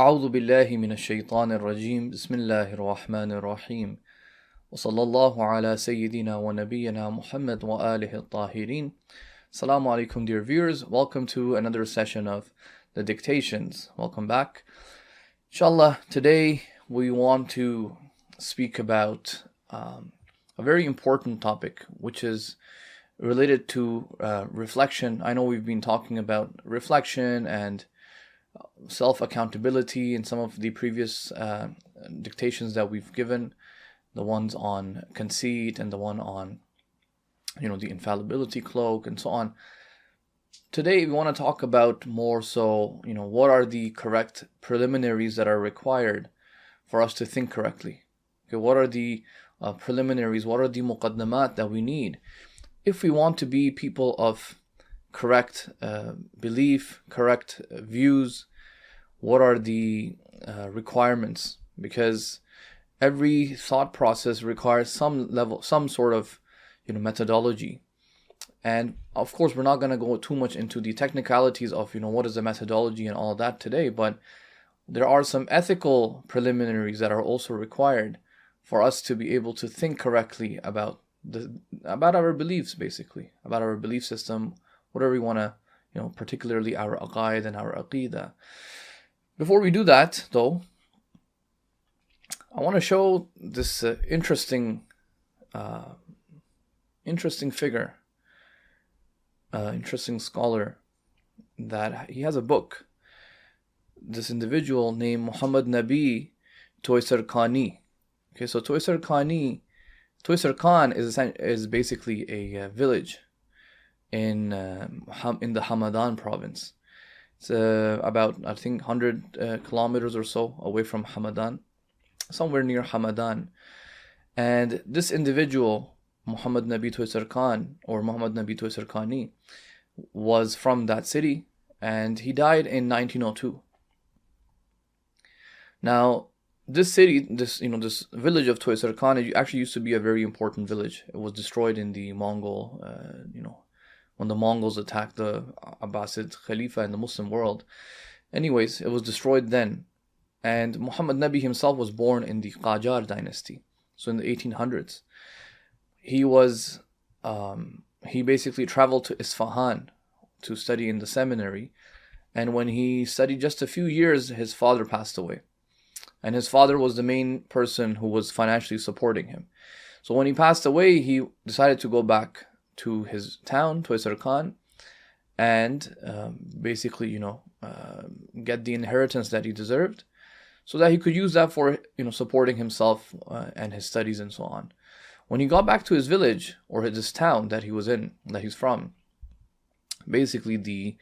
أعوذ بالله من الشيطان الرجيم بسم الله الرحمن الرحيم وصلى الله على سيدنا ونبينا محمد وآله الطاهرين. Assalamu alaikum, dear viewers. Welcome to another session of the Dictations. Welcome back. Inshallah, today we want to speak about a very important topic, which is related to reflection. I know we've been talking about reflection and self-accountability in some of the previous dictations that we've given, the ones on conceit and the one on the infallibility cloak and so on. Today we want to talk about more so what are the correct preliminaries that are required for us to think correctly. Okay, what are the preliminaries, what are the muqaddamat that we need if we want to be people of correct belief, correct views? What are the requirements? Because every thought process requires some sort of methodology. And of course, we're not going to go too much into the technicalities of what is the methodology and all of that today, but there are some ethical preliminaries that are also required for us to be able to think correctly about our beliefs, basically, about our belief system, whatever we want to, particularly our aqaid and our aqidah. Before we do that, though, I want to show this interesting figure, interesting scholar, that he has a book. This individual named Nabi Toyserkani. Okay, so Toyserkani, Toyserkan is basically a village in the Hamadan province. It's about, I think, 100 kilometers or so away from Hamadan, somewhere near Hamadan. And this individual, Muhammad Nabi Toyserkan, or Muhammad Nabi Toyserkani, was from that city, and he died in 1902. Now, this city, this village of Toyserkan, actually used to be a very important village. It was destroyed in the Mongol, when the Mongols attacked the Abbasid Khalifa in the Muslim world. Anyways, it was destroyed then. And Muhammad Nabi himself was born in the Qajar dynasty, so in the 1800s. He basically traveled to Isfahan to study in the seminary. And when he studied just a few years, his father passed away. And his father was the main person who was financially supporting him. So when he passed away, he decided to go back to his town, Toyserkan, and basically, get the inheritance that he deserved, so that he could use that for, supporting himself and his studies and so on. When he got back to his village, or this town that he was in, that he's from, basically the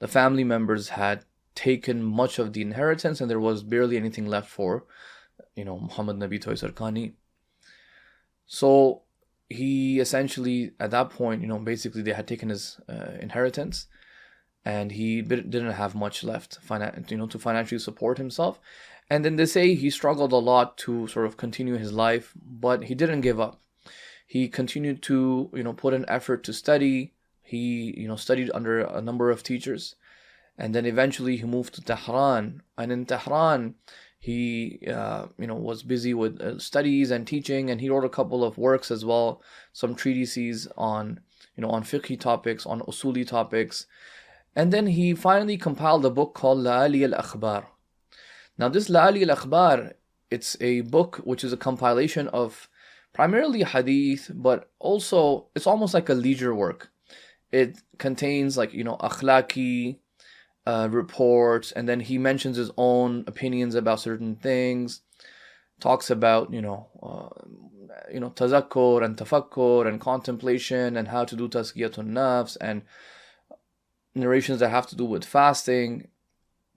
family members had taken much of the inheritance, and there was barely anything left for, Muhammad Nabi Toyserkani. So he essentially, at that point, basically they had taken his inheritance, and he didn't have much left, to financially support himself. And then they say he struggled a lot to sort of continue his life, but he didn't give up. He continued to, put in effort to study. He, studied under a number of teachers, and then eventually he moved to Tehran. And in Tehran, he, was busy with studies and teaching, and he wrote a couple of works as well, some treatises on, on fiqhi topics, on usuli topics. And then he finally compiled a book called al-Akhbar. Now this al-Akhbar, it's a book which is a compilation of primarily hadith, but also it's almost like a leisure work. It contains akhlaqi reports, and then he mentions his own opinions about certain things, talks about tazakkur and tafakkur and contemplation and how to do tazkiyatun nafs, and narrations that have to do with fasting.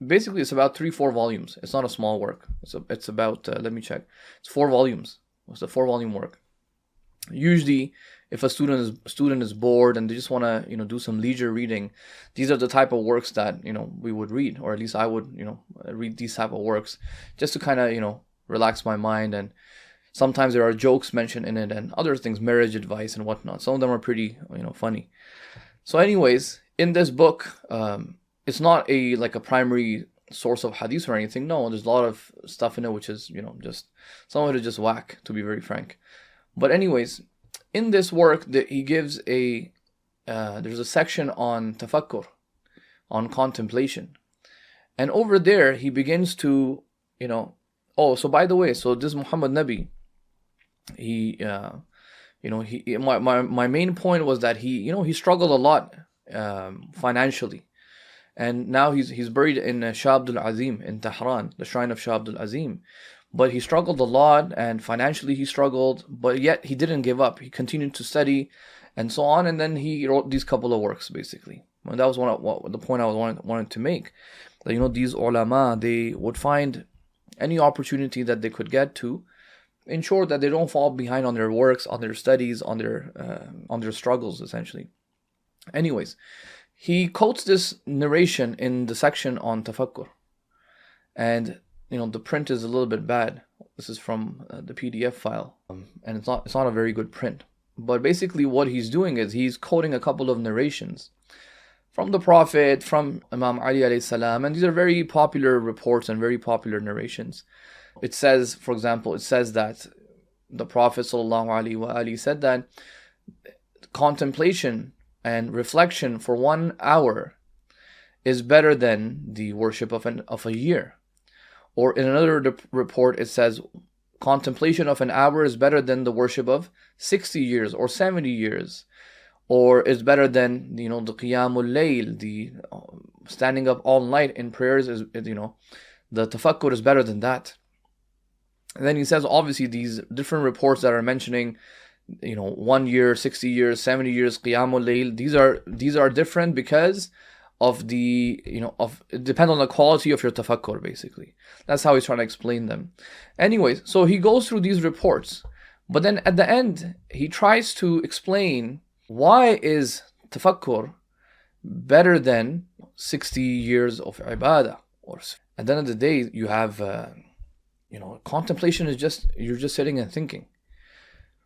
Basically, it's about 3-4 volumes. It's not a small work. It's about let me check. It's 4 volumes. It's a 4-volume work. Usually, if a student is bored and they just want to do some leisure reading, these are the type of works that we would read, or at least I would read these type of works just to kind of relax my mind. And sometimes there are jokes mentioned in it, and other things, marriage advice and whatnot. Some of them are pretty funny. So anyways, in this book, it's not a primary source of hadith or anything. No, there's a lot of stuff in it which is, just some of it is just whack, to be very frank. But anyways, in this work that he gives there's a section on tafakkur, on contemplation. And over there he begins to, so by the way, so this Muhammad Nabi, my main point was that he struggled a lot financially. And now he's buried in Shah Abdul Azim in Tehran, the shrine of Shah Abdul Azim. But he struggled a lot, and financially he struggled, but yet he didn't give up. He continued to study and so on, and then he wrote these couple of works, basically. And that was the point I wanted to make. That, these ulama, they would find any opportunity that they could get to ensure that they don't fall behind on their works, on their studies, on their struggles, essentially. Anyways, he quotes this narration in the section on tafakkur. And, the print is a little bit bad. This is from the PDF file. And it's not a very good print. But basically what he's doing is he's quoting a couple of narrations from the Prophet, from Imam Ali alayhi salam. And these are very popular reports and very popular narrations. It says, for example, that the Prophet sallallahu alaihi wasallam said that contemplation and reflection for 1 hour is better than the worship of a year. Or in another report it says contemplation of an hour is better than the worship of 60 years or 70 years. Or is better than, the qiyamul layl, the standing up all night in prayers is, the tafakkur is better than that. And then he says, obviously, these different reports that are mentioning, 1 year, 60 years, 70 years, qiyamul layl, these are different because of it depends on the quality of your tafakkur, basically. That's how he's trying to explain them. Anyways, so he goes through these reports, but then at the end, he tries to explain why is tafakkur better than 60 years of ibadah. Or at the end of the day, you have, contemplation is you're just sitting and thinking,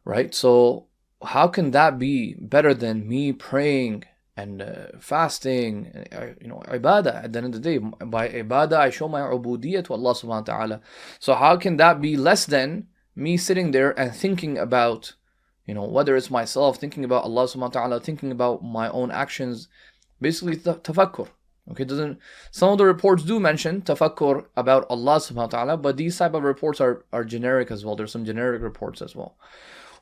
right? So how can that be better than me praying and fasting, ibadah? At the end of the day, by ibadah, I show my ubudiyyah to Allah subhanahu wa ta'ala. So how can that be less than me sitting there and thinking about, whether it's myself, thinking about Allah subhanahu wa ta'ala, thinking about my own actions, basically tafakkur. Okay, some of the reports do mention tafakkur about Allah subhanahu wa ta'ala, but these type of reports are generic as well. There's some generic reports as well.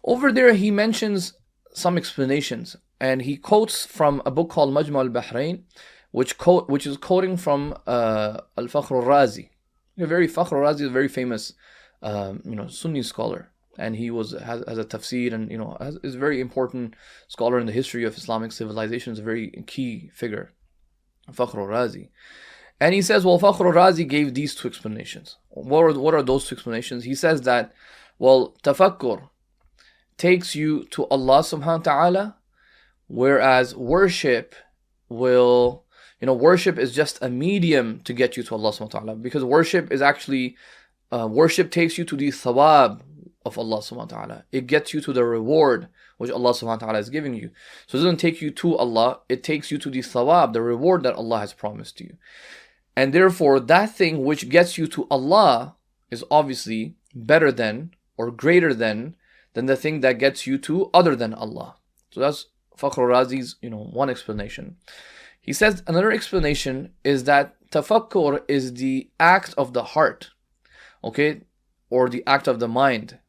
Over there, he mentions some explanations, and he quotes from a book called Majma al-Bahrain, which is quoting from al-Fakhr al-Razi. Fakhr al-Razi is a very famous, Sunni scholar, and he has a tafsir, and is a very important scholar in the history of Islamic civilization. Is a very key figure, Fakhr al-Razi. And he says, well, Fakhr al-Razi gave these two explanations. What are those two explanations? He says that, well, tafakkur takes you to Allah subhanahu wa ta'ala, whereas worship worship is just a medium to get you to Allah subhanahu wa ta'ala, because worship is actually, worship takes you to the thawab of Allah subhanahu wa ta'ala. It gets you to the reward which Allah subhanahu wa ta'ala is giving you. So it doesn't take you to Allah, it takes you to the thawab, the reward that Allah has promised you. And therefore, that thing which gets you to Allah is obviously better than or greater than the thing that gets you to other than Allah. So that's Fakhr al-Razi's, one explanation. He says another explanation is that tafakkur is the act of the heart, okay, or the act of the mind.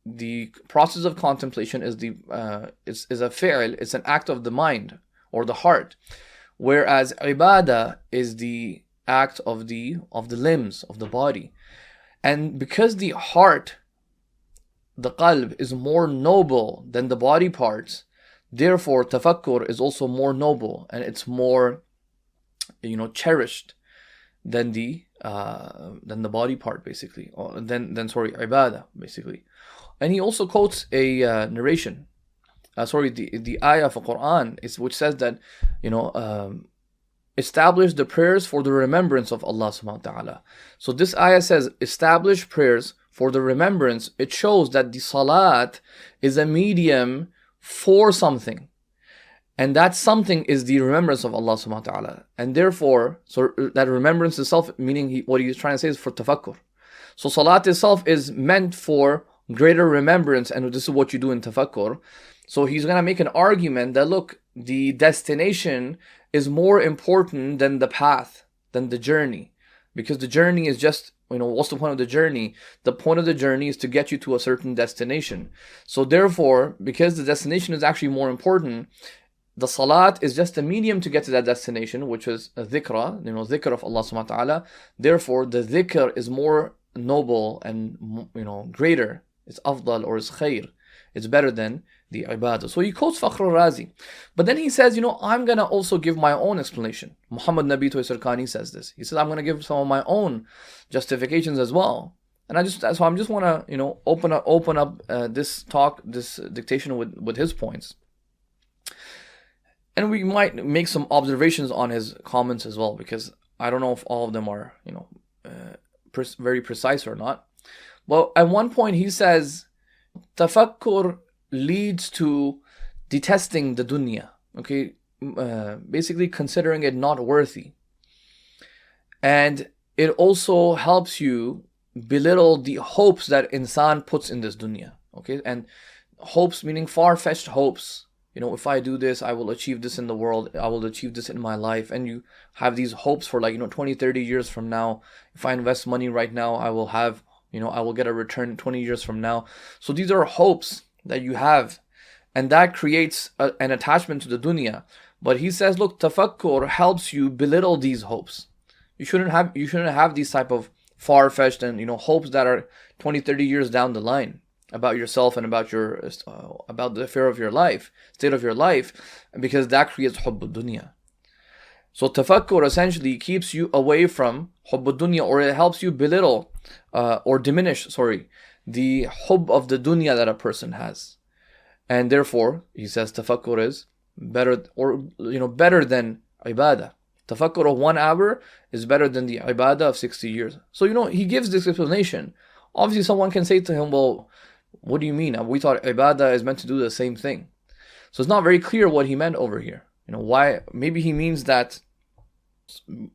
The process of contemplation is is a fi'l, it's an act of the mind or the heart, whereas ibadah is the act of the limbs, of the body. And because the heart, the qalb, is more noble than the body parts, therefore tafakkur is also more noble, and it's more cherished than the body part, basically, or than ibadah, basically. And he also quotes a narration, the ayah of the Quran, which says that establish the prayers for the remembrance of Allah subhanahu wa ta'ala. So this ayah says establish prayers for the remembrance. It shows that the salat is a medium for something. And that something is the remembrance of Allah subhanahu wa ta'ala. And therefore, so that remembrance itself, meaning what he's trying to say is for tafakkur. So salat itself is meant for greater remembrance, and this is what you do in tafakkur. So he's going to make an argument that, look, the destination is more important than the path, than the journey. Because the journey is just, what's the point of the journey? The point of the journey is to get you to a certain destination. So therefore, because the destination is actually more important, the salat is just a medium to get to that destination, which is a dhikra, dhikr of Allah subhanahu wa ta'ala. Therefore, the dhikr is more noble and, greater. It's afdal, or it's khair. It's better than the ibadah. So he quotes Fakhr al-Razi. But then he says, I'm going to also give my own explanation. Muhammad Nabi Toyserkani says this. He says, I'm going to give some of my own justifications as well. And I just want to, open up this talk, this dictation with his points. And we might make some observations on his comments as well, because I don't know if all of them are, very precise or not. But at one point he says, tafakkur leads to detesting the dunya. Okay, basically considering it not worthy. And it also helps you belittle the hopes that insan puts in this dunya. Okay, and hopes meaning far-fetched hopes. If I do this, I will achieve this in the world. I will achieve this in my life. And you have these hopes for 20, 30 years from now. If I invest money right now, I will have, I will get a return 20 years from now. So these are hopes that you have. And that creates an attachment to the dunya. But he says, look, tafakkur helps you belittle these hopes. You shouldn't have these type of far-fetched and, hopes that are 20, 30 years down the line about yourself and about the affair of your life, state of your life, because that creates hubb dunya. So tafakkur essentially keeps you away from hubb dunya, or it helps you belittle or diminish, the hubb of the dunya that a person has. And therefore, he says tafakkur is better, or better than ibadah. Tafakkur of 1 hour is better than the ibadah of 60 years. So he gives this explanation. Obviously, someone can say to him, well, what do you mean? We thought ibadah is meant to do the same thing. So it's not very clear what he meant over here. Why? Maybe he means that,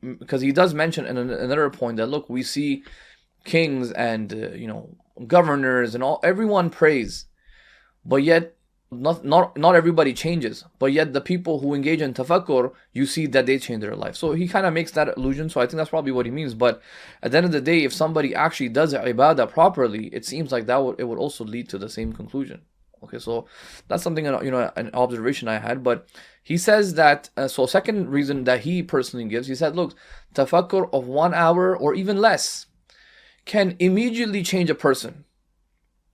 because he does mention in another point that, look, we see kings and governors and everyone prays, but yet not everybody changes. But yet the people who engage in tafakkur, you see that they change their life. So he kind of makes that allusion. So I think that's probably what he means. But at the end of the day, if somebody actually does ibadah properly, it seems like it would also lead to the same conclusion. Okay, so that's something, an observation I had. But he says that, so second reason that he personally gives, he said, look, tafakkur of 1 hour or even less can immediately change a person.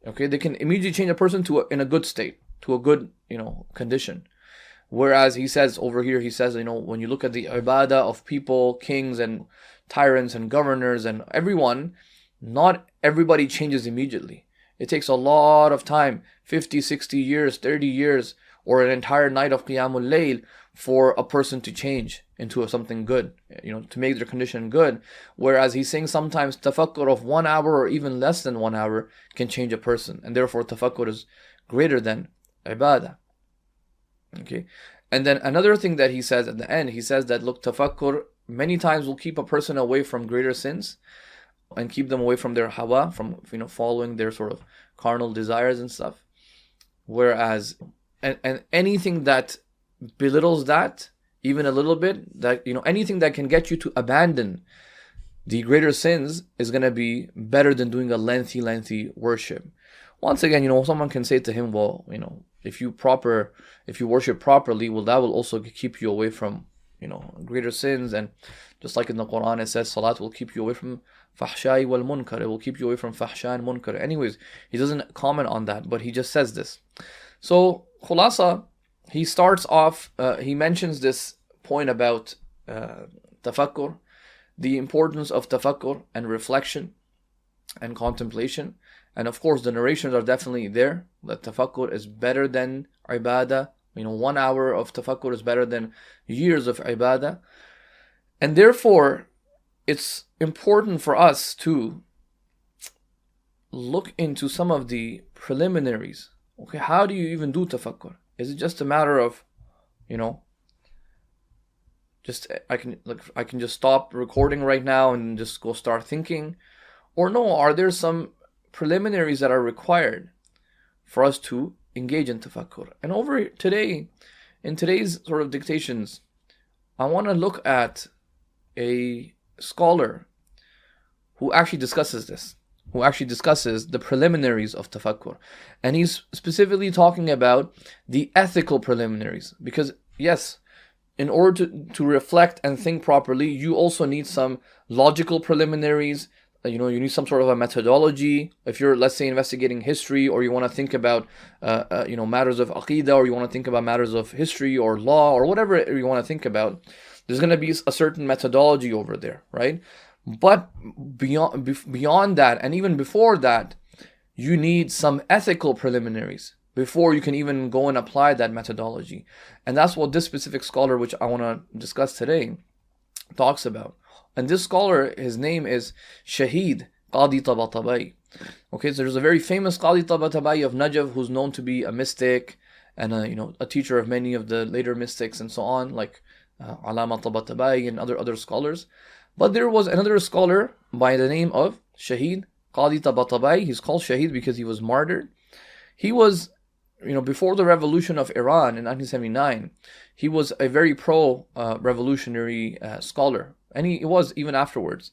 Okay, they can immediately change a person in a good state, to a good, condition. Whereas he says over here, when you look at the ibadah of people, kings and tyrants and governors and everyone, not everybody changes immediately. It takes a lot of time, 50, 60 years, 30 years, or an entire night of Qiyamul Layl for a person to change into something good, to make their condition good. Whereas he's saying sometimes tafakkur of 1 hour or even less than 1 hour can change a person. And therefore tafakkur is greater than ibadah. Okay. And then another thing that he says at the end, he says that, look, tafakkur many times will keep a person away from greater sins and keep them away from their hawa, from following their sort of carnal desires and stuff. Whereas and anything that belittles that even a little bit, that anything that can get you to abandon the greater sins is going to be better than doing a lengthy worship. Once again, someone can say to him, well, if you worship properly, well, that will also keep you away from, greater sins. And just like in the Quran, it says salat will keep you away from fahsha'i wal munkar. It will keep you away from fahsha and munkar. Anyways, he doesn't comment on that, but he just says this. So, khulasa, he starts off, he mentions this point about tafakkur, the importance of tafakkur and reflection and contemplation. And of course, the narrations are definitely there, that tafakkur is better than ibadah. 1 hour of tafakkur is better than years of ibadah. And therefore, it's important for us to look into some of the preliminaries. Okay, how do you even do tafakkur? Is it just a matter of you know, just I can just stop recording right now and just go start thinking? Or no, are there some preliminaries that are required for us to engage in tafakkur? And in today's sort of dictations, I want to look at a scholar who actually discusses this, who actually discusses the preliminaries of tafakkur. And he's specifically talking about the ethical preliminaries. Because yes, in order to reflect and think properly, you also need some logical preliminaries. You need some sort of a methodology. If you're, let's say, investigating history, or you want to think about matters of aqidah, or you want to think about matters of history or law, or whatever you want to think about, there's going to be a certain methodology over there, right? But beyond that, and even before that, you need some ethical preliminaries before you can even go and apply that methodology. And that's what this specific scholar, which I want to discuss today, talks about. And this scholar, his name is Shahid Qadhi Tabataba'i. Okay, so there's a very famous Qadhi Tabataba'i of Najaf who's known to be a mystic and a teacher of many of the later mystics and so on, like Ahmad Toyserkani and other scholars. But there was another scholar by the name of Shahid Qadhi Tabataba'i. He's called Shahid because he was martyred. He was, before the revolution of Iran in 1979, he was a very pro-revolutionary scholar. And he was even afterwards.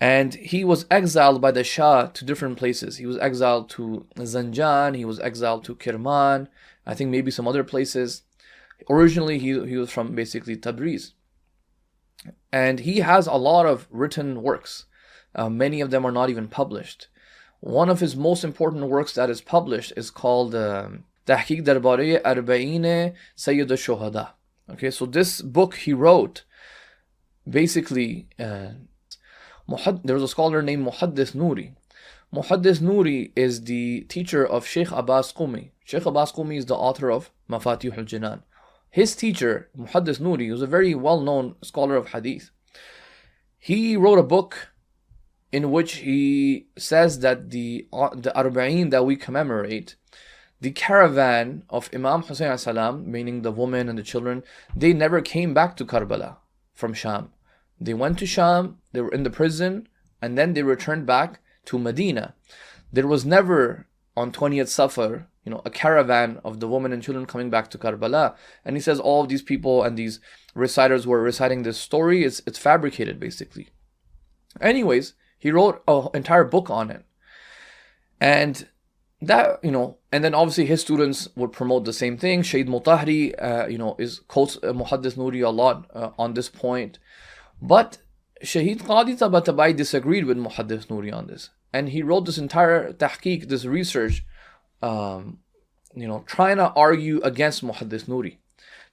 And he was exiled by the Shah to different places. He was exiled to Zanjan, he was exiled to Kerman, I think maybe some other places. Originally, he was from basically Tabriz. And he has a lot of written works. Many of them are not even published. One of his most important works that is published is called Tahqiq Darbari Arba'in Sayyid al-Shuhada. Okay, so this book he wrote, basically, there was a scholar named Muhaddith Noori. Muhaddith Noori is the teacher of Sheikh Abbas Qumi. Sheikh Abbas Qumi is the author of Mafatih al-Jinan. His teacher, Muhaddith Noori, was a very well-known scholar of hadith. He wrote a book in which he says that the Arba'in that we commemorate, the caravan of Imam Hussein alayhi salam, meaning the women and the children, they never came back to Karbala from Sham. They went to Sham, they were in the prison, and then they returned back to Medina. There was never, on 20th Safar, a caravan of the women and children coming back to Karbala. And he says all of these people and these reciters who are reciting this story, it's fabricated, basically. Anyways, he wrote an entire book on it. And that, and then obviously his students would promote the same thing. Shaykh Mutahri, quotes Muhaddith Noori a lot on this point. But Shahid Qadhi Tabataba'i disagreed with Muhaddith Noori on this. And he wrote this entire tahqiq, this research, trying to argue against Muhaddith Noori.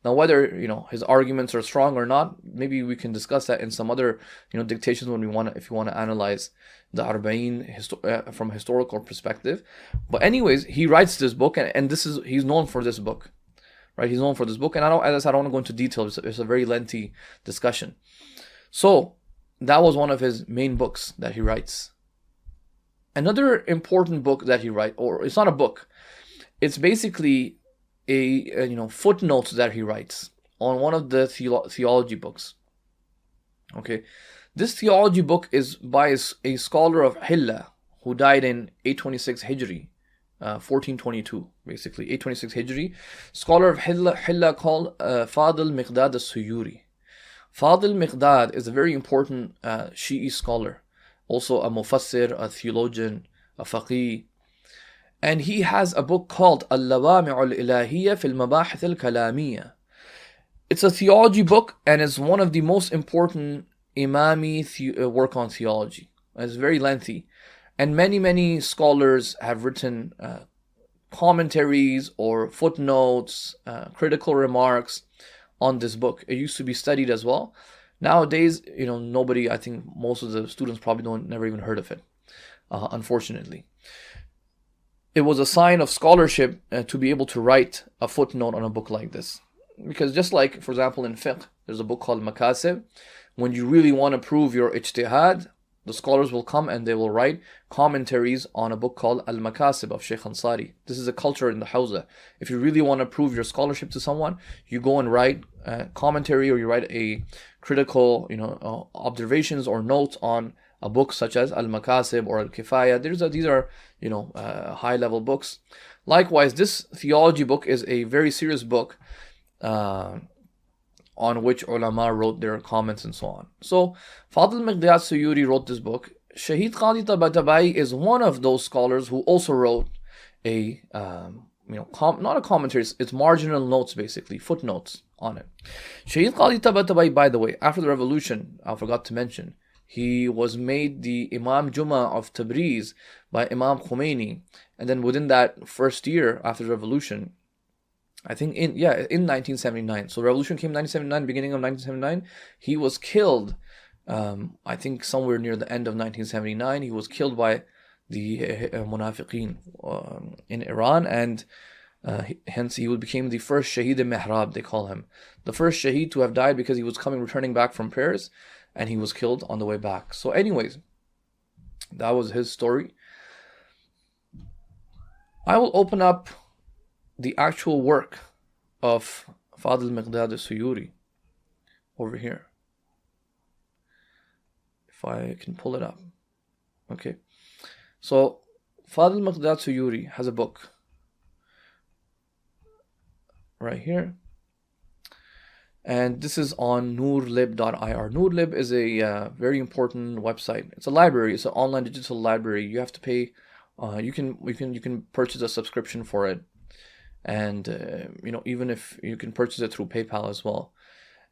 Now, whether, his arguments are strong or not, maybe we can discuss that in some other, dictations if you want to analyze the Arba'in from a historical perspective. But anyways, he writes this book, and he's known for this book. Right? He's known for this book. And as I said, I don't want to go into detail. It's a very lengthy discussion. So that was one of his main books that he writes. Another important book that he writes, or it's not a book, it's basically a footnotes that he writes on one of the theology books. Okay, this theology book is by a scholar of Hilla who died in 826 Hijri, 1422, basically 826 Hijri. Scholar of Hilla called Fadil Miqdad al-Suyuri. Fadil Miqdad is a very important Shi'i scholar, also a mufassir, a theologian, a faqih. And he has a book called al-Lawāmi al-Ilāhīyya al-Mabāhith al-Kalāmīyya. It's a theology book, and it's one of the most important Imami work on theology. It's very lengthy. And many scholars have written commentaries or footnotes, critical remarks on this book. It used to be studied as well. Nowadays, nobody, I think most of the students probably never even heard of it, unfortunately. It was a sign of scholarship to be able to write a footnote on a book like this. Because just like, for example, in fiqh, there's a book called Makasib. When you really want to prove your ijtihad, The scholars will come and they will write commentaries on a book called al-Makasib of Sheikh Ansari. This is a culture in the Hawza. If you really want to prove your scholarship to someone, you go and write a commentary, or you write a critical, observations or notes on a book such as al-Makasib or al-Kifaya. These are high-level books. Likewise, this theology book is a very serious book on which ulama wrote their comments and so on. So Fadil Miqdad Suyuri wrote this book. Shahid Qadhi Tabataba'i is one of those scholars who also wrote a not a commentary, it's marginal notes, basically footnotes on it. Shahid Qadhi Tabataba'i, by the way, after the revolution, I forgot to mention, he was made the Imam Juma of Tabriz by Imam Khomeini, and then within that first year after the revolution, I think in 1979. So revolution came in 1979, beginning of 1979. He was killed, I think somewhere near the end of 1979. He was killed by the Munafiqeen in Iran, and hence he became the first Shahid Mihrab, they call him. The first Shahid to have died because he was returning back from prayers, and he was killed on the way back. So anyways, that was his story. I will open up the actual work of Fadil Miqdad Suyuri over here, if I can pull it up. Okay, so Fadil Miqdad Suyuri has a book right here, and this is on NoorLib.ir. NoorLib is a very important website. It's a library. It's an online digital library. You have to pay. You can purchase a subscription for it. And even if you can purchase it through PayPal as well,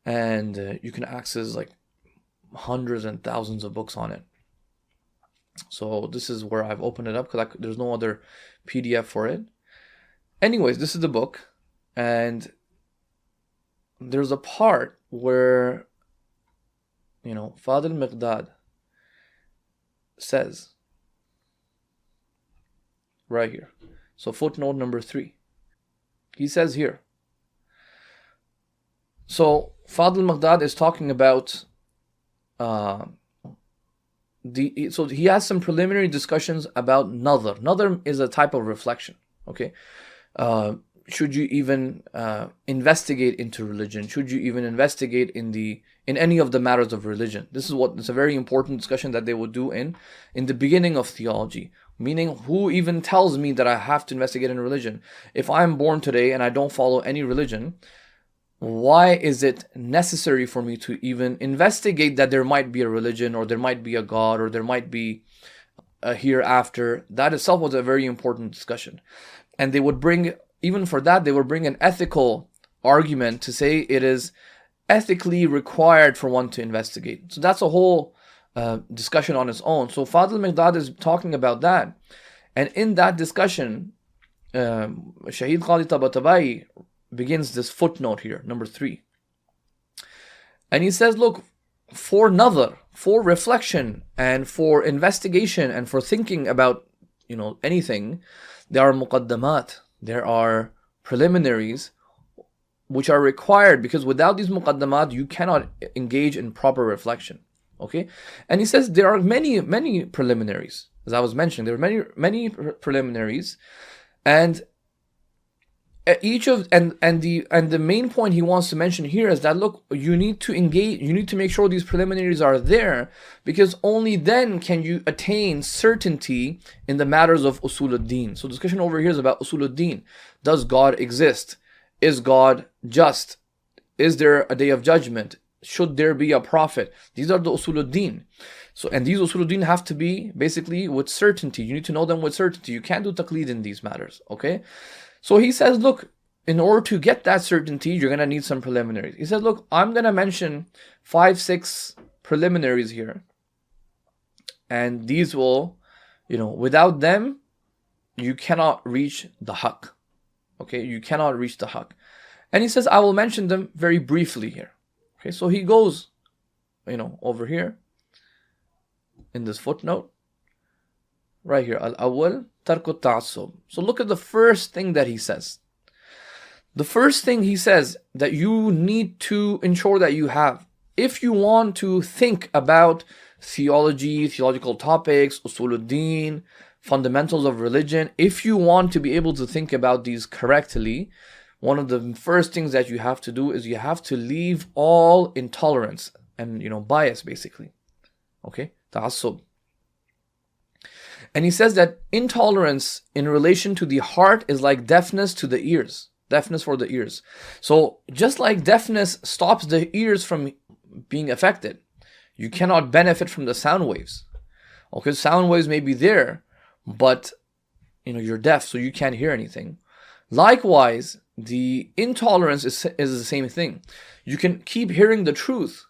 and you can access like hundreds and thousands of books on it. So this is where I've opened it up because there's no other PDF for it. Anyways, this is the book, and there's a part where Fadil Miqdad says right here. So footnote number 3. He says here, so Fadil Miqdad is talking about so he has some preliminary discussions about Nazar. Nazar is a type of reflection. Okay, should you even investigate into religion? Should you even investigate in any of the matters of religion? It's a very important discussion that they would do in the beginning of theology. Meaning, who even tells me that I have to investigate in religion? If I'm born today and I don't follow any religion, why is it necessary for me to even investigate that there might be a religion, or there might be a God, or there might be a hereafter? That itself was a very important discussion. And they would bring, even for that, they would bring an ethical argument to say it is ethically required for one to investigate. So that's a whole discussion on its own. So Fadil Miqdad is talking about that, and in that discussion, Shahid Qadhi Tabataba'i begins this footnote here, number 3, and he says, look, for nazar, for reflection, and for investigation, and for thinking about anything, there are muqaddamat, there are preliminaries which are required, because without these muqaddamat you cannot engage in proper reflection. Okay, and he says there are many preliminaries, as I was mentioning. There are many preliminaries, and the main point he wants to mention here is that, look, you need to engage. You need to make sure these preliminaries are there, because only then can you attain certainty in the matters of usul ad-din. So discussion over here is about usul ad-din. Does God exist? Is God just? Is there a day of judgment? Should there be a prophet? These are the usul ad-din. So, and these usul ad-din have to be basically with certainty. You need to know them with certainty. You can't do taqleed in these matters. Okay? So he says, look, in order to get that certainty, you're going to need some preliminaries. He says, look, I'm going to mention 5-6 preliminaries here. And these will, without them, you cannot reach the haqq. Okay? You cannot reach the haqq. And he says, I will mention them very briefly here. Okay, so he goes, over here in this footnote, right here, al-awwal tarku ta'assub. So look at the first thing that he says. The first thing he says that you need to ensure that you have, if you want to think about theology, theological topics, usuluddin, fundamentals of religion, if you want to be able to think about these correctly, one of the first things that you have to do is you have to leave all intolerance and bias, basically. Okay, ta'assub. And he says that intolerance in relation to the heart is like deafness to the ears. Deafness for the ears. So just like deafness stops the ears from being affected, you cannot benefit from the sound waves. Okay, sound waves may be there, but you're deaf, so you can't hear anything. Likewise, the intolerance is the same thing. You can keep hearing the truth,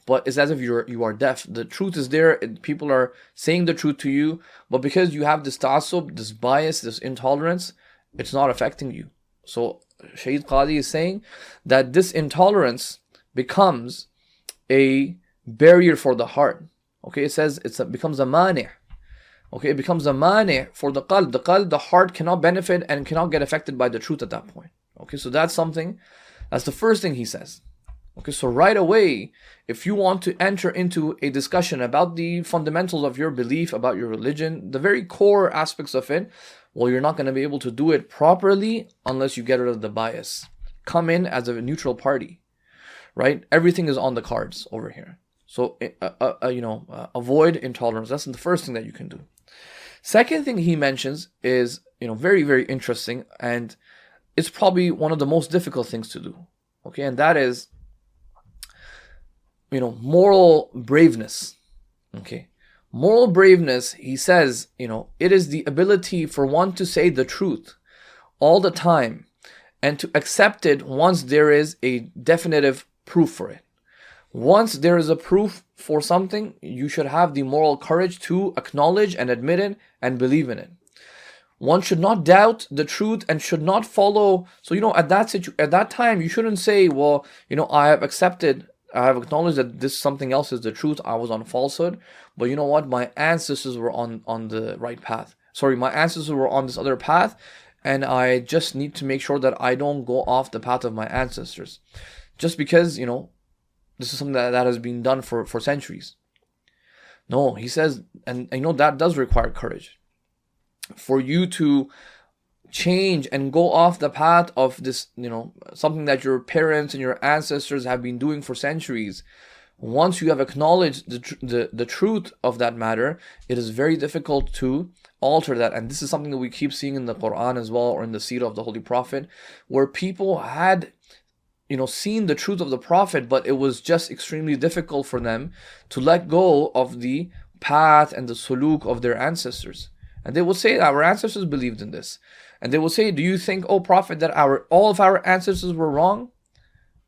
but it's as if you are deaf. The truth is there, people are saying the truth to you, but because you have this ta'assub, this bias, this intolerance, it's not affecting you. So Shahid Qadhi is saying that this intolerance becomes a barrier for the heart. Okay, it says it becomes a mani'. Okay, it becomes a mani' for the qalb. The heart cannot benefit and cannot get affected by the truth at that point. Okay, so that's the first thing he says. Okay, so right away, if you want to enter into a discussion about the fundamentals of your belief, about your religion, the very core aspects of it, well, you're not going to be able to do it properly unless you get rid of the bias. Come in as a neutral party, right? Everything is on the cards over here. So, avoid intolerance. That's the first thing that you can do. Second thing he mentions is, very, very interesting, and it's probably one of the most difficult things to do. Okay, and that is, moral braveness. Okay. Moral braveness, he says, it is the ability for one to say the truth all the time and to accept it once there is a definitive proof for it. Once there is a proof for something, you should have the moral courage to acknowledge and admit it and believe in it. One should not doubt the truth and should not follow. So, at that time, you shouldn't say, well, I have acknowledged that this something else is the truth. I was on falsehood, but you know what? My ancestors were on the right path. Sorry, my ancestors were on this other path, and I just need to make sure that I don't go off the path of my ancestors. Just because, this is something that has been done for centuries. No, he says, and that does require courage. For you to change and go off the path of this, something that your parents and your ancestors have been doing for centuries. Once you have acknowledged the truth of that matter, it is very difficult to alter that. And this is something that we keep seeing in the Quran as well, or in the Seerah of the Holy Prophet, where people had seen the truth of the Prophet, but it was just extremely difficult for them to let go of the path and the suluk of their ancestors. And they will say, our ancestors believed in this. And they will say, do you think, O Prophet, that all of our ancestors were wrong?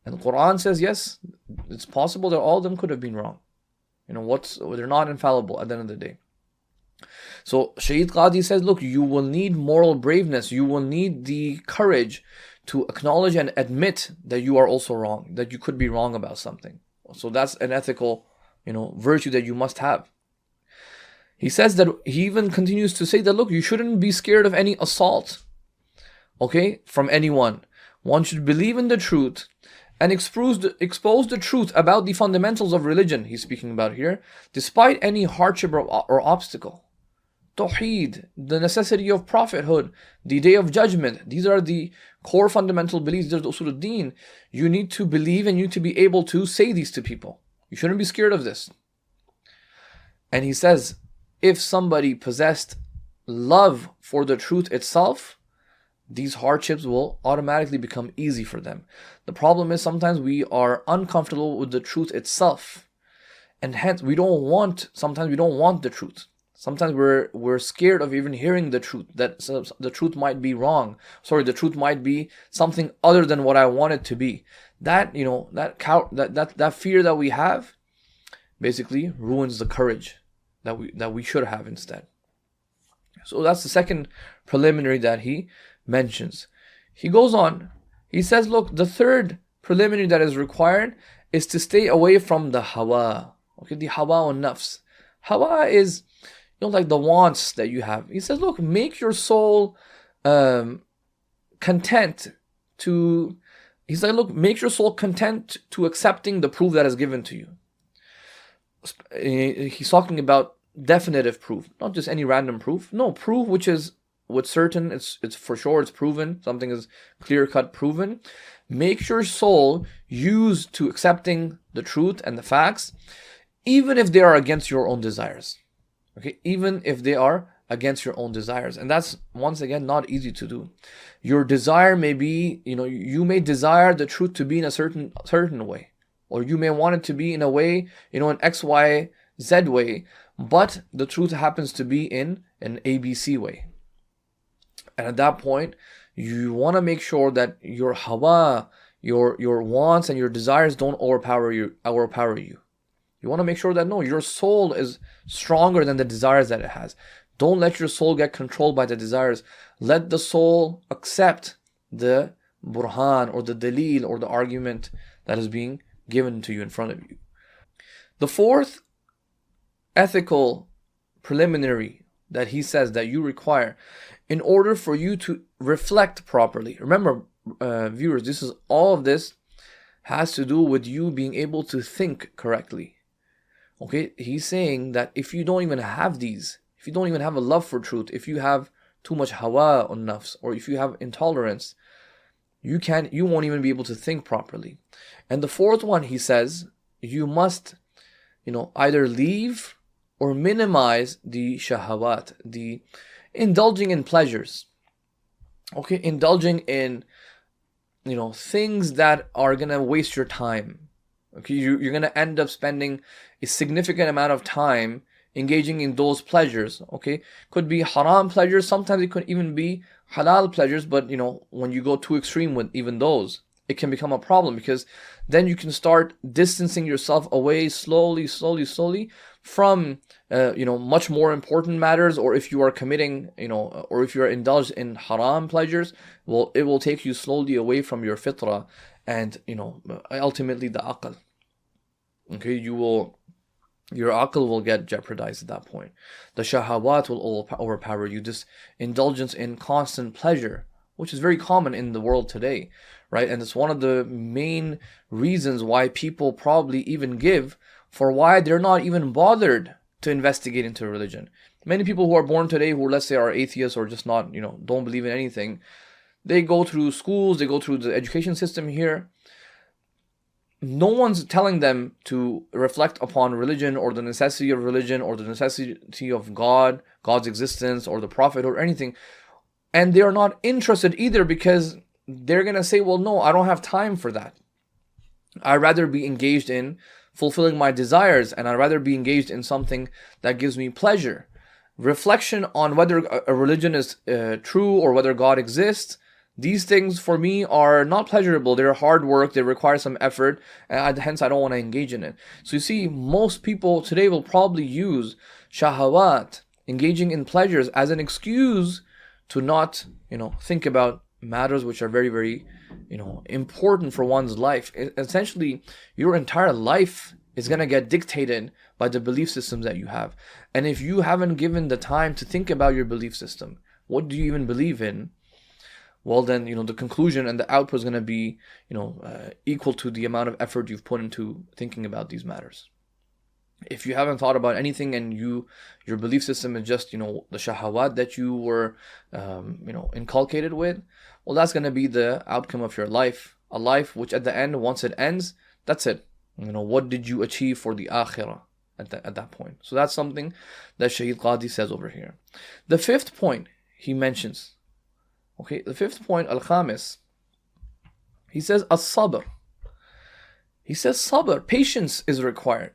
And the Quran says, yes, it's possible that all of them could have been wrong. They're not infallible at the end of the day. So Shahid Qadhi says, look, you will need moral braveness. You will need the courage to acknowledge and admit that you are also wrong, that you could be wrong about something. So that's an ethical, virtue that you must have. He says that he even continues to say that, look, you shouldn't be scared of any assault, okay, from anyone. One should believe in the truth and expose the truth about the fundamentals of religion he's speaking about here, despite any hardship or obstacle. Tawheed, the necessity of prophethood, the day of judgment, these are the core fundamental beliefs. These are the usuluddin. You need to believe and you need to be able to say these to people. You shouldn't be scared of this. And he says, if somebody possessed love for the truth itself, these hardships will automatically become easy for them. The problem is sometimes we are uncomfortable with the truth itself, and hence sometimes we don't want the truth. Sometimes we're scared of even hearing the truth, that the truth might be wrong. Sorry, the truth might be something other than what I want it to be. That that fear that we have basically ruins the courage that we should have instead. So that's the second preliminary that he mentions. He goes on. He says, look, the third preliminary that is required is to stay away from the hawa. Okay, the hawa or nafs. Hawa is like the wants that you have. He says, look, make your soul content to. He's like, look, make your soul content to accepting the proof that is given to you. he's talking about definitive proof, not just any random proof. No, proof which is with certain, it's for sure, it's proven, something is clear-cut proven. Makes your soul used to accepting the truth and the facts, even if they are against your own desires. Okay, even if they are against your own desires. And that's, once again, not easy to do. Your desire may be, you may desire the truth to be in a certain way, or you may want it to be in a way, an X, Y, Z way, but the truth happens to be in an ABC way. And at that point, you want to make sure that your hawa, your wants and your desires don't overpower you. You want to make sure that no, your soul is stronger than the desires that it has. Don't let your soul get controlled by the desires. Let the soul accept the burhan or the dalil or the argument that is being given to you in front of you. The fourth ethical preliminary that he says that you require in order for you to reflect properly. Remember, viewers, all of this has to do with you being able to think correctly. Okay, he's saying that if you don't even have these, if you don't even have a love for truth, if you have too much hawa on nafs, or if you have intolerance, you won't even be able to think properly. And the fourth one, he says, you must, either leave or minimize the shahawat, the indulging in pleasures. Okay, indulging in, things that are gonna waste your time. Okay, you're gonna end up spending a significant amount of time engaging in those pleasures. Okay, could be haram pleasures, sometimes it could even be halal pleasures, but when you go too extreme with even those, it can become a problem, because then you can start distancing yourself away slowly from much more important matters. Or if you are committing, or if you are indulged in haram pleasures, well, it will take you slowly away from your fitrah and ultimately the aql. Okay, your aql will get jeopardized at that point. The shahawat will overpower you. This indulgence in constant pleasure, which is very common in the world today, right? And it's one of the main reasons why people probably even give for why they're not even bothered to investigate into religion. Many people who are born today, who let's say are atheists or just not, don't believe in anything, they go through schools, they go through the education system here. No one's telling them to reflect upon religion or the necessity of religion or the necessity of God's existence or the Prophet or anything. And they are not interested either, because they're going to say, well, no, I don't have time for that. I'd rather be engaged in fulfilling my desires, and I'd rather be engaged in something that gives me pleasure. Reflection on whether a religion is true or whether God exists, these things for me are not pleasurable. They're hard work, they require some effort, and hence I don't want to engage in it. So you see, most people today will probably use shahawat, engaging in pleasures, as an excuse to not, think about matters which are very, very, important for one's life. Essentially, your entire life is going to get dictated by the belief systems that you have. And if you haven't given the time to think about your belief system, what do you even believe in? Well, then, the conclusion and the output is going to be, equal to the amount of effort you've put into thinking about these matters. If you haven't thought about anything and your belief system is just, the shahawat that you were, inculcated with, well, that's going to be the outcome of your life. A life which at the end, once it ends, that's it. What did you achieve for the akhirah at that point? So that's something that Shahid Qadhi says over here. The fifth point he mentions, the fifth point, al-Khamis, he says as-sabr. He says sabr, patience is required,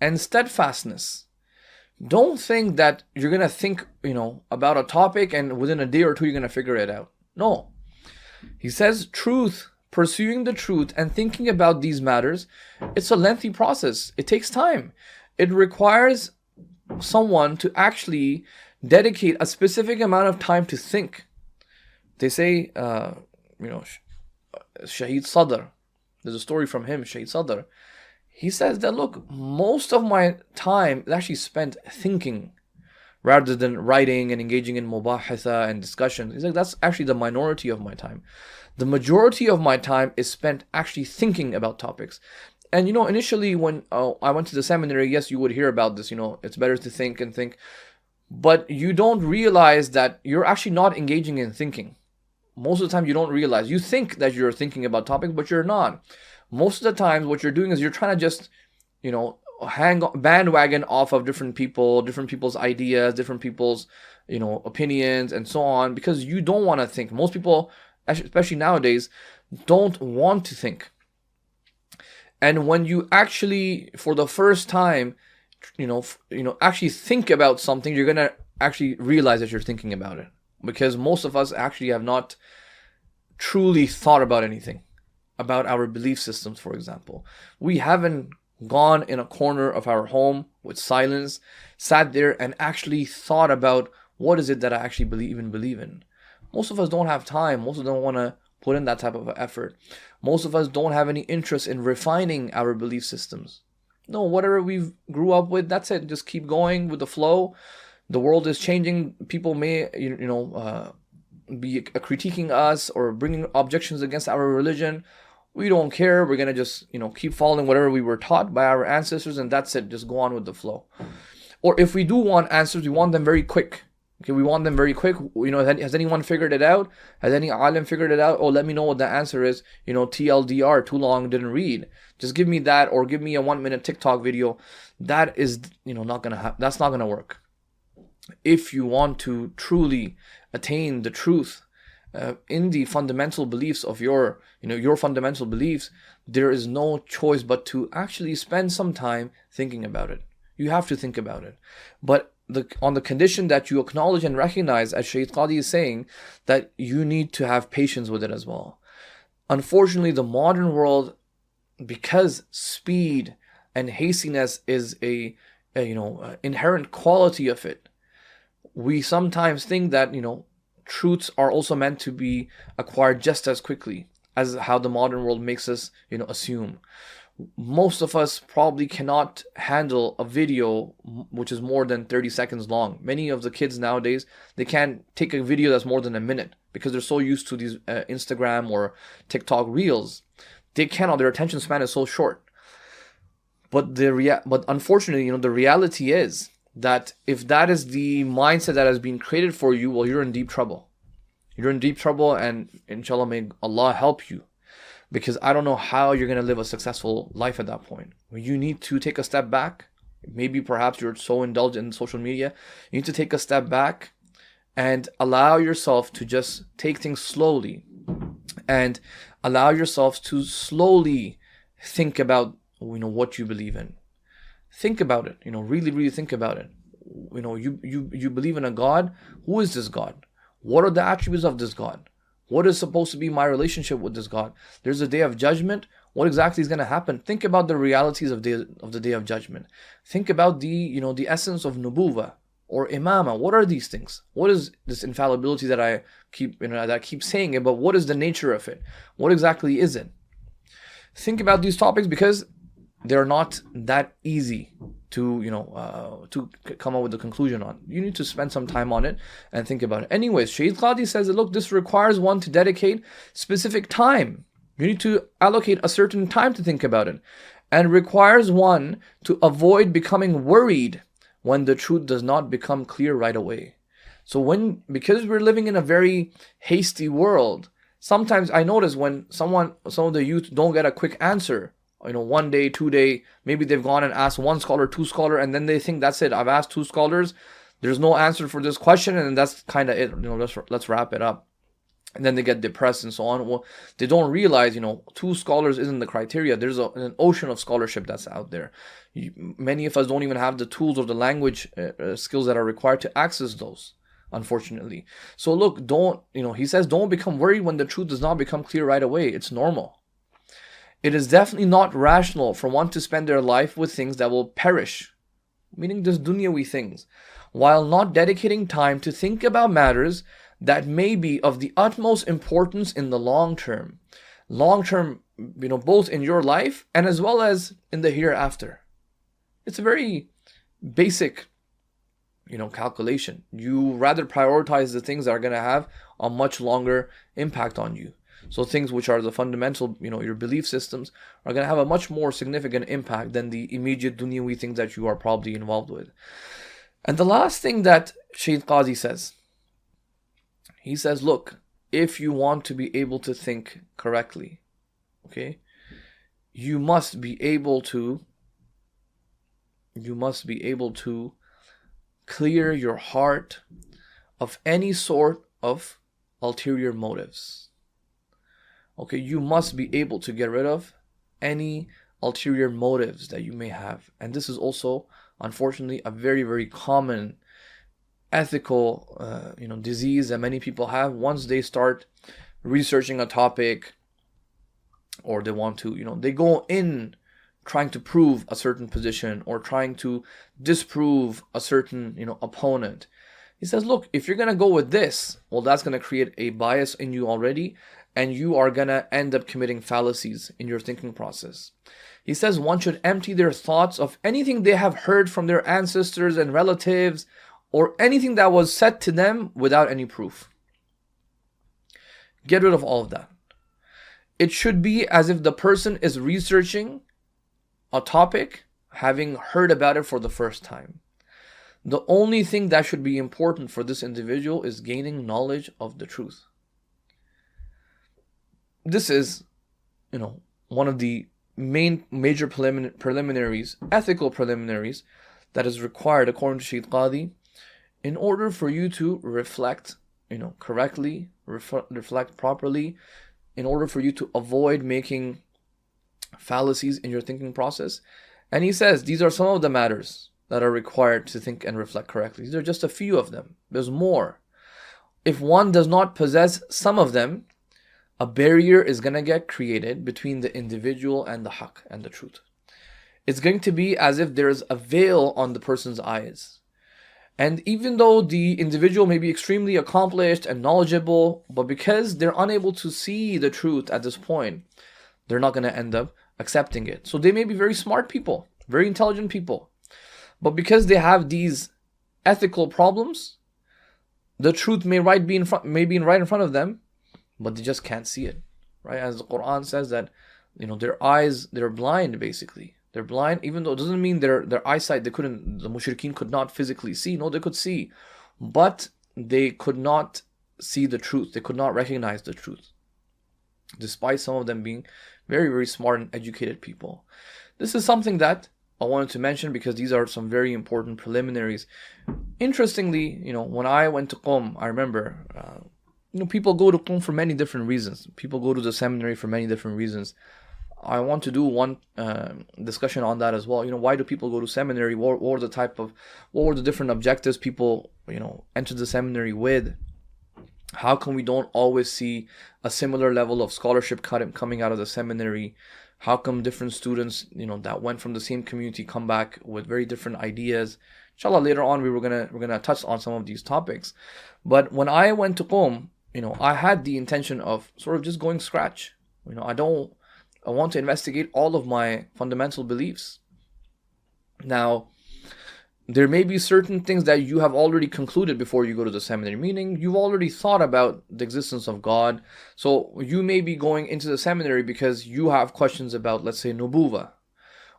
and steadfastness. Don't think that you're going to think, about a topic and within a day or two you're going to figure it out. No. He says truth, pursuing the truth and thinking about these matters, it's a lengthy process. It takes time. It requires someone to actually dedicate a specific amount of time to think. They say, Shahid Sadr, there's a story from him, Shahid Sadr. He says that, look, most of my time is actually spent thinking rather than writing and engaging in mubāhitha and discussions. He's like, that's actually the minority of my time. The majority of my time is spent actually thinking about topics. And initially when I went to the seminary, yes, you would hear about this, it's better to think and think. But you don't realize that you're actually not engaging in thinking. Most of the time you don't realize. You think that you're thinking about topics, but you're not. Most of the time what you're doing is you're trying to just, bandwagon off of different people's ideas, different people's, opinions and so on, because you don't want to think. Most people, especially nowadays, don't want to think. And when you actually, for the first time, actually think about something, you're gonna actually realize that you're thinking about it. Because most of us actually have not truly thought about anything, about our belief systems, for example. We haven't gone in a corner of our home with silence, sat there and actually thought about what is it that I actually even believe in. Most of us don't have time. Most of us don't want to put in that type of effort. Most of us don't have any interest in refining our belief systems. No, whatever we grew up with, that's it. Just keep going with the flow. The world is changing. People may, be critiquing us or bringing objections against our religion. We don't care. We're going to just, keep following whatever we were taught by our ancestors, and that's it. Just go on with the flow. Or if we do want answers, we want them very quick. Okay, we want them very quick. Has anyone figured it out? Has any alim figured it out? Oh, let me know what the answer is. TLDR, too long, didn't read. Just give me that, or give me a 1-minute TikTok video. That is, not going to happen. That's not going to work. If you want to truly attain the truth in the fundamental beliefs of your fundamental beliefs, there is no choice but to actually spend some time thinking about it. You have to think about it. But on the condition that you acknowledge and recognize, as Shahid Qadhi is saying, that you need to have patience with it as well. Unfortunately, the modern world, because speed and hastiness is a inherent quality of it, we sometimes think that truths are also meant to be acquired just as quickly as how the modern world makes us assume. Most of us probably cannot handle a video which is more than 30 seconds long. Many of the kids nowadays, they can't take a video that's more than a minute because they're so used to these Instagram or TikTok reels. They cannot. Their attention span is so short. But unfortunately, the reality is that if that is the mindset that has been created for you, well, you're in deep trouble. You're in deep trouble, and inshallah, may Allah help you. Because I don't know how you're going to live a successful life at that point. You need to take a step back. Maybe perhaps you're so indulged in social media. You need to take a step back and allow yourself to just take things slowly. And allow yourself to slowly think about what you believe in. Think about it. Really, really think about it. You believe in a God. Who is this God? What are the attributes of this God? What is supposed to be my relationship with this God? There's a day of judgment. What exactly is going to happen? Think about the realities of the day of judgment. Think about the essence of nubuwah or imama. What are these things? What is this infallibility that I keep saying it? But what is the nature of it? What exactly is it? Think about these topics because they're not that easy to come up with a conclusion on. You need to spend some time on it and think about it. Anyways, Shahid Qadhi says that, look, this requires one to dedicate specific time. You need to allocate a certain time to think about it, and requires one to avoid becoming worried when the truth does not become clear right away. So because we're living in a very hasty world, sometimes I notice when some of the youth don't get a quick answer, 1 day, 2 day, maybe they've gone and asked 1 scholar, 2 scholar, and then they think that's it. I've asked 2 scholars, there's no answer for this question, and that's kind of it. Let's wrap it up. And then they get depressed and so on. Well, they don't realize, 2 scholars isn't the criteria. There's an ocean of scholarship that's out there. Many of us don't even have the tools or the language skills that are required to access those, unfortunately. So look, he says, don't become worried when the truth does not become clear right away. It's normal. It is definitely not rational for one to spend their life with things that will perish, meaning just dunyawi things, while not dedicating time to think about matters that may be of the utmost importance in the long term. Long term, both in your life and as well as in the hereafter. It's a very basic, calculation. You rather prioritize the things that are going to have a much longer impact on you. So things which are the fundamental, your belief systems are going to have a much more significant impact than the immediate dunyawi things that you are probably involved with. And the last thing that Shahid Qadhi says, he says, look, if you want to be able to think correctly, okay, you must be able to clear your heart of any sort of ulterior motives. Okay, you must be able to get rid of any ulterior motives that you may have. And this is also, unfortunately, a very, very common ethical disease that many people have. Once they start researching a topic, or they want to, they go in trying to prove a certain position or trying to disprove a certain, opponent. He says, look, if you're going to go with this, well, that's going to create a bias in you already, and you are going to end up committing fallacies in your thinking process. He says one should empty their thoughts of anything they have heard from their ancestors and relatives, or anything that was said to them without any proof. Get rid of all of that. It should be as if the person is researching a topic, having heard about it for the first time. The only thing that should be important for this individual is gaining knowledge of the truth. This is, one of the major preliminaries, ethical preliminaries, that is required according to Shahid Qadhi, in order for you to reflect, correctly, reflect properly, in order for you to avoid making fallacies in your thinking process. And he says these are some of the matters that are required to think and reflect correctly. These are just a few of them. There's more. If one does not possess some of them, a barrier is going to get created between the individual and the haqq and the truth. It's going to be as if there's a veil on the person's eyes. And even though the individual may be extremely accomplished and knowledgeable, but because they're unable to see the truth at this point, they're not going to end up accepting it. So they may be very smart people, very intelligent people, but because they have these ethical problems, the truth may be right in front of them, but they just can't see it. Right? As the Quran says that, their eyes, they're blind basically. They're blind, even though it doesn't mean their eyesight, the mushrikeen could not physically see. No, they could see, but they could not see the truth. They could not recognize the truth, despite some of them being very, very smart and educated people. This is something that I wanted to mention because these are some very important preliminaries. Interestingly, when I went to Qom, I remember, people go to Qom for many different reasons. People go to the seminary for many different reasons. I want to do one discussion on that as well. Why do people go to seminary? What were the different objectives people, enter the seminary with? How come we don't always see a similar level of scholarship coming out of the seminary? How come different students, that went from the same community come back with very different ideas? Inshallah, later on we're gonna touch on some of these topics. But when I went to Qom, I had the intention of sort of just going scratch. I want to investigate all of my fundamental beliefs. Now, there may be certain things that you have already concluded before you go to the seminary, meaning you've already thought about the existence of God. So you may be going into the seminary because you have questions about, let's say, nubuwah,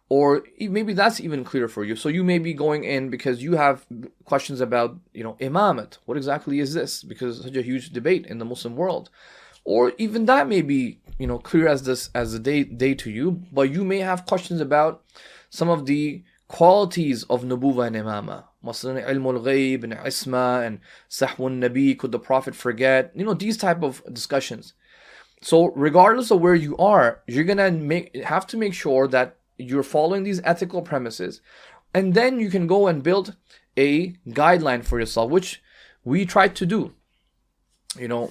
or maybe that's even clearer for you. So you may be going in because you have questions about, imamat. What exactly is this? Because it's such a huge debate in the Muslim world. Or even that may be, clear as the day to you, but you may have questions about some of the qualities of nubuwah and imama. Masalan, ilmul ghayb and isma and sahwun nabi, could the Prophet forget? These type of discussions. So regardless of where you are, you're gonna have to make sure that you're following these ethical premises, and then you can go and build a guideline for yourself, which we tried to do.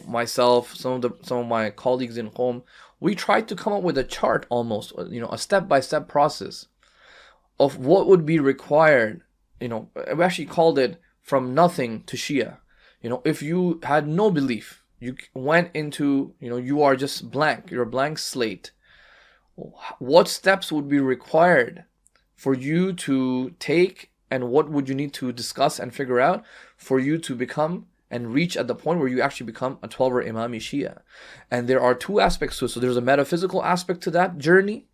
Myself, some of my colleagues in Qom, we tried to come up with a chart almost, a step-by-step process of what would be required. We actually called it from nothing to Shia. If you had no belief, you went into, you are just blank, you're a blank slate. What steps would be required for you to take, and what would you need to discuss and figure out for you to become and reach at the point where you actually become a 12-er Imami Shia. And there are two aspects to it. So there's a metaphysical aspect to that journey,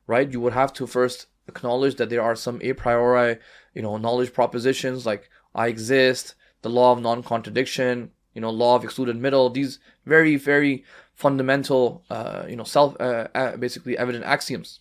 right? You would have to first acknowledge that there are some a priori, knowledge propositions like I exist, the law of non-contradiction, law of excluded middle, these very, very fundamental, basically evident axioms.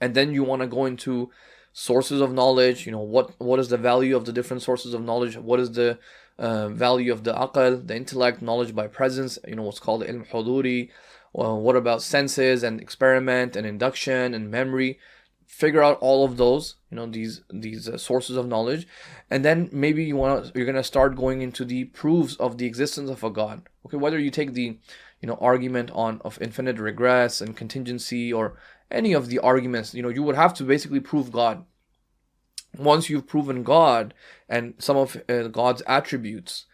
And then you want to go into sources of knowledge, what is the value of the different sources of knowledge, what is the value of the aql, the intellect, knowledge by presence, what's called ilm huduri, what about senses and experiment and induction and memory. Figure out all of those, these sources of knowledge, and then maybe you're going to start going into the proofs of the existence of a God. Okay, whether you take the argument of infinite regress and contingency or any of the arguments, you would have to basically prove God. Once you've proven God and some of God's attributes,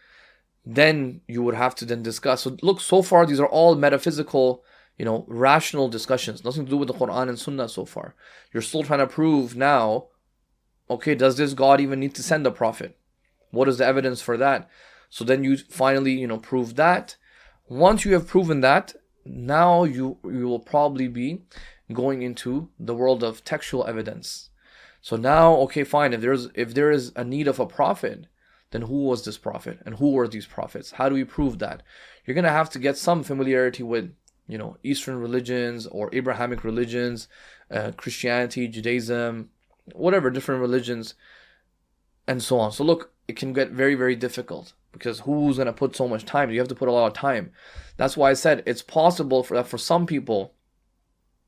then you would have to then discuss. So look, so far these are all metaphysical, rational discussions, nothing to do with the Quran and Sunnah so far. You're still trying to prove now, okay, does this God even need to send a prophet? What is the evidence for that? So then you finally, prove that. Once you have proven that, now you will probably be going into the world of textual evidence. So now, okay, fine, if there is a need of a prophet, then who was this prophet and who were these prophets? How do we prove that? You're going to have to get some familiarity with Eastern religions or Abrahamic religions, Christianity, Judaism, whatever, different religions, and so on. So look, it can get very, very difficult because who's going to put so much time? You have to put a lot of time. That's why I said it's possible for some people,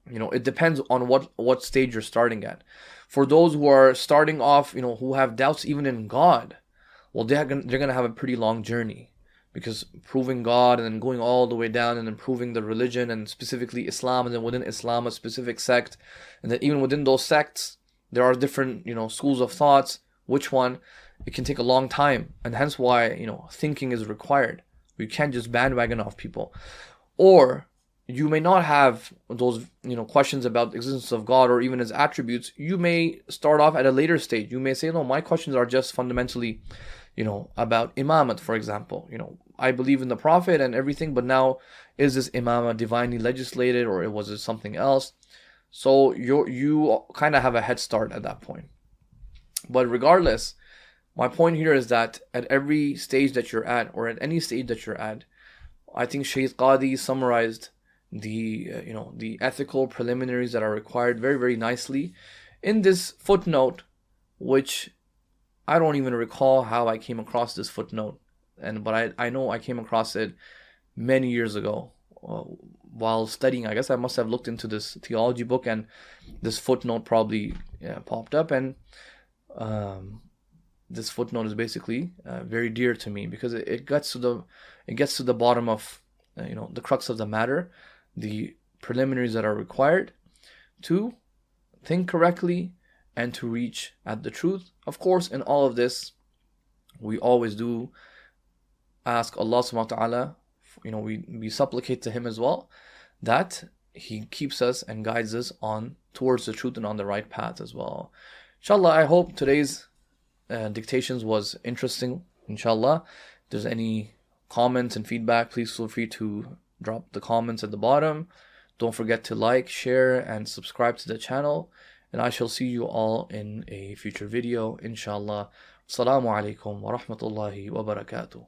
it depends on what stage you're starting at. For those who are starting off, who have doubts even in God, well, they're going to have a pretty long journey. Because proving God and then going all the way down and then proving the religion and specifically Islam, and then within Islam a specific sect, and then even within those sects there are different schools of thoughts. Which one? It can take a long time, and hence why thinking is required. You can't just bandwagon off people. Or you may not have those questions about the existence of God or even his attributes. You may start off at a later stage. You may say, no, my questions are just fundamentally about imamat, for example. I believe in the Prophet and everything, but now is this imamah divinely legislated or was it something else? So you kind of have a head start at that point. But regardless, my point here is that at every stage that you're at, or at any stage that you're at, I think Shahid Qadhi summarized the ethical preliminaries that are required very, very nicely in this footnote, which I don't even recall how I came across this footnote, but I know I came across it many years ago while studying. I guess I must have looked into this theology book, and this footnote probably popped up, and this footnote is basically very dear to me because it gets to the bottom of the crux of the matter, the preliminaries that are required to think correctly and to reach at the truth. Of course, in all of this, we always do ask Allah subhanahu wa ta'ala, we supplicate to him as well, that he keeps us and guides us on towards the truth and on the right path as well. Inshallah, I hope today's dictations was interesting. Inshallah, if there's any comments and feedback, please feel free to drop the comments at the bottom. Don't forget to like, share, and subscribe to the channel. And I shall see you all in a future video, inshallah. Assalamu alaikum wa rahmatullahi wa barakatuh.